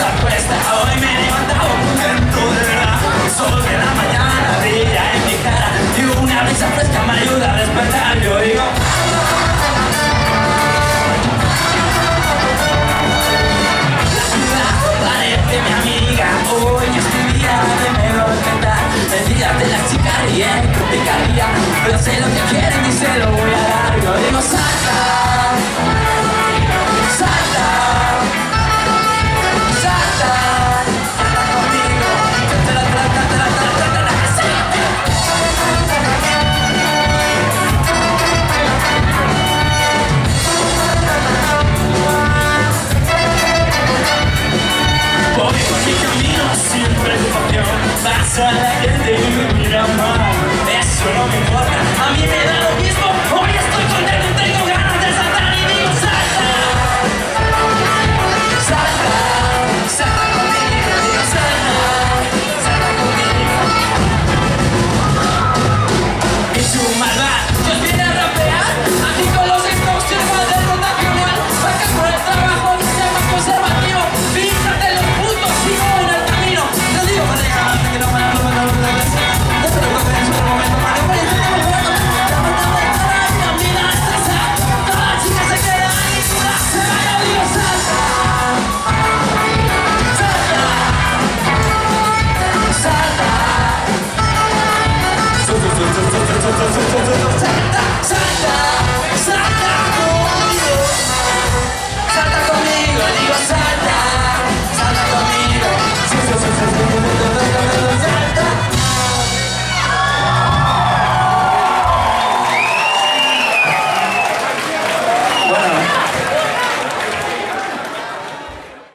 sorpresa puesta. Hoy me he levantado contento de verdad. El sol de la mañana brilla en mi cara y una brisa fresca me ayuda a despertar. Yo digo la ciudad parece mi amiga. Hoy es mi día de mejor cantar. El día de las chicas ríen con picardía, pero sé lo que quieren y se lo voy a dar. Yo digo salta, salta, salta, salta conmigo. Voy por mi camino sin preocupación. Pasa la gente y me mira mal. Eso no me importa, a mí me da